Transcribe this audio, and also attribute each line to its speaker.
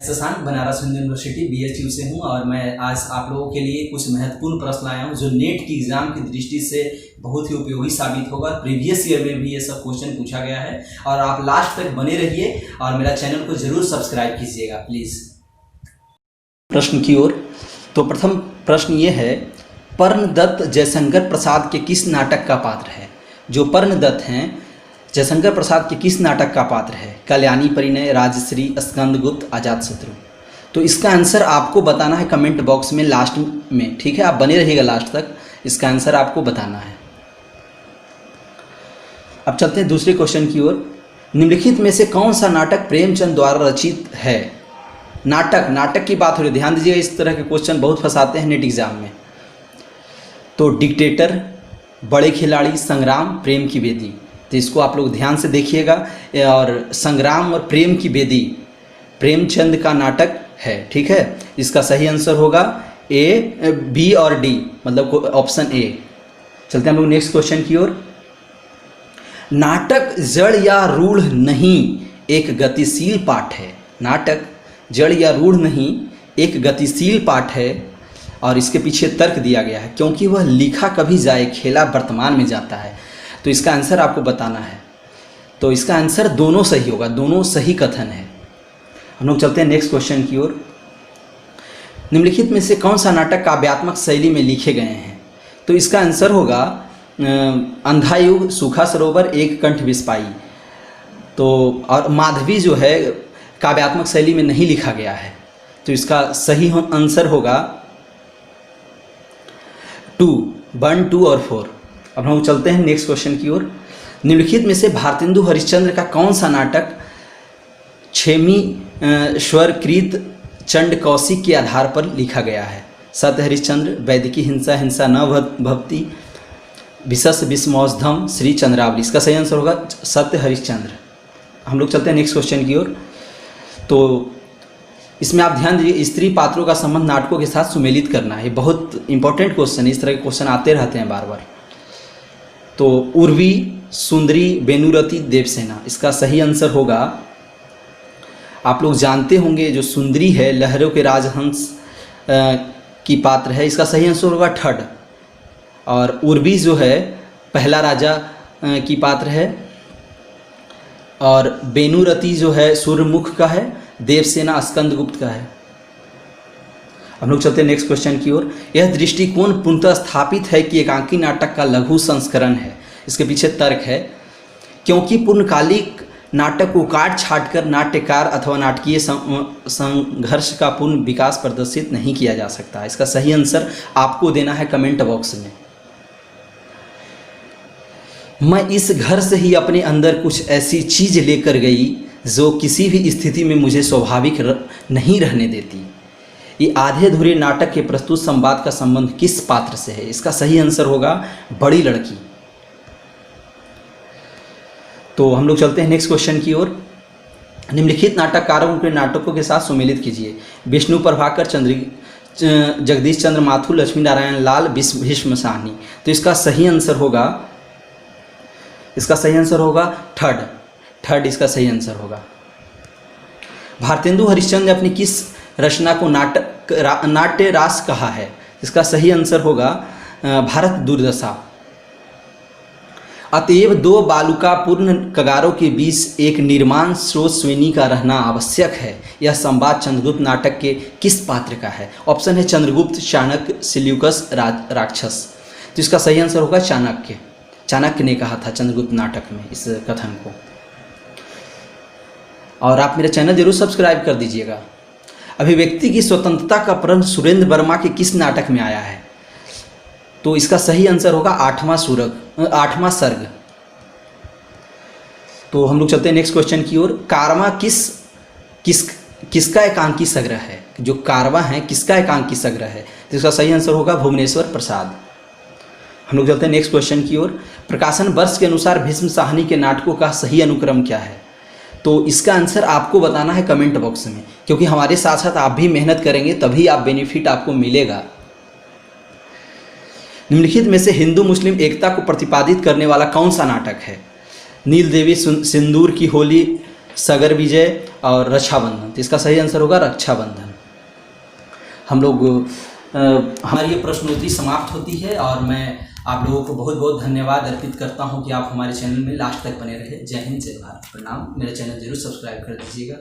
Speaker 1: Shashank Banaras Hindu university BHU से हूं और मैं आज आप लोगों के लिए कुछ महत्वपूर्ण प्रश्न लाया हूं जो नेट की एग्जाम की दृष्टि से बहुत ही उपयोगी साबित होगा। प्रीवियस ईयर में भी ये सब क्वेश्चन पूछा गया है और आप लास्ट तक बने रहिए और मेरा चैनल को जरूर सब्सक्राइब कीजिएगा प्लीज। प्रश्न की ओर तो प्रथम प्रश्न ये है, पर्णदत्त जयशंकर प्रसाद के किस नाटक का पात्र है? जो पर्णदत्त हैं जयशंकर प्रसाद के किस नाटक का पात्र है? कल्याणी परिणय, राजश्री, स्कंदगुप्त, अजातशत्रु। तो इसका आंसर आपको बताना है कमेंट बॉक्स में लास्ट में, ठीक है? आप बने रहिएगा लास्ट तक, इसका आंसर आपको बताना है। अब चलते हैं दूसरे क्वेश्चन की ओर। निम्नलिखित में से कौन सा नाटक प्रेमचंद द्वारा रचित है? नाटक की बात हो रही है, ध्यान दीजिएगा, इस तरह के क्वेश्चन बहुत फंसाते हैं नेट एग्जाम में। तो डिक्टेटर, बड़े खिलाड़ी, संग्राम, प्रेम की बेदी। तो इसको आप लोग ध्यान से देखिएगा। और संग्राम और प्रेम की बेदी प्रेमचंद का नाटक है, ठीक है? इसका सही आंसर होगा ए, बी और डी, मतलब ऑप्शन ए। चलते हैं हम लोग नेक्स्ट क्वेश्चन की ओर। नाटक जड़ या रूढ़ नहीं एक गतिशील पाठ है। नाटक जड़ या रूढ़ नहीं एक गतिशील पाठ है और इसके पीछे तर्क दिया गया है, क्योंकि वह लिखा कभी जाए, खेला वर्तमान में जाता है। तो इसका आंसर आपको बताना है। तो इसका आंसर दोनों सही होगा, दोनों सही कथन है। हम लोग चलते हैं नेक्स्ट क्वेश्चन की ओर। निम्नलिखित में से कौन सा नाटक काव्यात्मक शैली में लिखे गए हैं? तो इसका आंसर होगा अंधा युग, सूखा सरोवर, एक कंठ विस्पाई। तो और माधवी जो है काव्यात्मक शैली में नहीं लिखा गया है, तो इसका सही आंसर होगा 2, 1, 2 और 4। अब हम चलते हैं नेक्स्ट क्वेश्चन की ओर। निम्नलिखित में से भारतेंदु हरिश्चंद्र का कौन सा नाटक क्षेमी स्वरकृत चंड कौशिक के आधार पर लिखा गया है? सत्य हरिश्चंद्र, वैदिकी हिंसा, हिंसा न भवति, विशस विस्मौषधम, श्री चंद्रावली। इसका सही आंसर होगा सत्य हरिश्चंद्र। हम लोग चलते हैं नेक्स्ट क्वेश्चन की ओर। तो इसमें आप ध्यान दीजिए, स्त्री पात्रों का संबंध नाटकों के साथ सुमेलित करना है। बहुत इंपॉर्टेंट क्वेश्चन है, इस तरह के क्वेश्चन आते रहते हैं बार बार। तो उर्वी, सुंदरी, बेनुरती, देवसेना। इसका सही आंसर होगा, आप लोग जानते होंगे, जो सुंदरी है लहरों के राजहंस की पात्र है। इसका सही आंसर होगा 3rd। और उर्वी जो है पहला राजा की पात्र है। और बेनुरती जो है सूर्यमुख का है। देवसेना स्कंदगुप्त का है। हम लोग चलते हैं नेक्स्ट क्वेश्चन की ओर। यह दृष्टिकोण पूर्णतः स्थापित है कि एकांकी नाटक का लघु संस्करण है। इसके पीछे तर्क है, क्योंकि पूर्णकालिक नाटक को काट छाट कर नाट्यकार अथवा नाटकीय संघर्ष का पूर्ण विकास प्रदर्शित नहीं किया जा सकता। इसका सही आंसर आपको देना है कमेंट बॉक्स में। मैं इस घर से ही अपने अंदर कुछ ऐसी चीज लेकर गई जो किसी भी स्थिति में मुझे स्वाभाविक नहीं रहने देती। ये आधे अधूरे नाटक के प्रस्तुत संवाद का संबंध किस पात्र से है? इसका सही आंसर होगा बड़ी लड़की। तो हम लोग चलते हैं नेक्स्ट क्वेश्चन की ओर। निम्नलिखित नाटककारों के नाटकों के साथ सुमेलित कीजिए। विष्णु प्रभाकर, जगदीश चंद्र माथुर, लक्ष्मी नारायण लाल, भीष्म साहनी। तो इसका सही आंसर होगा 3rd। इसका सही आंसर होगा। भारतेंदु हरिश्चंद्र ने अपनी किस रचना को नाट्य रास कहा है? इसका सही आंसर होगा भारत दुर्दशा। अतएव 2 बालुकापूर्ण कगारों के बीच एक निर्माण स्रोत श्रेणी का रहना आवश्यक है। यह संवाद चंद्रगुप्त नाटक के किस पात्र का है? ऑप्शन है चंद्रगुप्त, चाणक्य, सिल्यूकस, राक्षस। तो इसका सही आंसर होगा चाणक्य। चाणक्य ने कहा था चंद्रगुप्त नाटक में इस कथन को। और आप मेरा चैनल जरूर सब्सक्राइब कर दीजिएगा। अभिव्यक्ति की स्वतंत्रता का प्रश्न सुरेंद्र वर्मा के किस नाटक में आया है? तो इसका सही आंसर होगा 8वां सर्ग। तो हम लोग चलते हैं नेक्स्ट क्वेश्चन की ओर। कारवां किसका एकांकी संग्रह है? जो कारवां है किसका एकांकी संग्रह है? तो इसका सही आंसर होगा भुवनेश्वर प्रसाद। हम लोग चलते हैं नेक्स्ट क्वेश्चन की ओर। प्रकाशन वर्ष के अनुसार भीष्म साहनी के नाटकों का सही अनुक्रम क्या है? तो इसका आंसर आपको बताना है कमेंट बॉक्स में, क्योंकि हमारे साथ साथ आप भी मेहनत करेंगे तभी आप बेनिफिट आपको मिलेगा। निम्नलिखित में से हिंदू मुस्लिम एकता को प्रतिपादित करने वाला कौन सा नाटक है? नील देवी, सिंदूर की होली, सगर विजय और रक्षाबंधन, तो इसका सही आंसर होगा रक्षाबंधन। हम लोग हमारी ये प्रश्नोत्तरी समाप्त होती है और मैं आप लोगों को बहुत बहुत धन्यवाद अर्पित करता हूँ कि आप हमारे चैनल में लास्ट तक बने रहे। जय हिंद, जय भारत, प्रणाम। मेरा चैनल जरूर सब्सक्राइब कर दीजिएगा।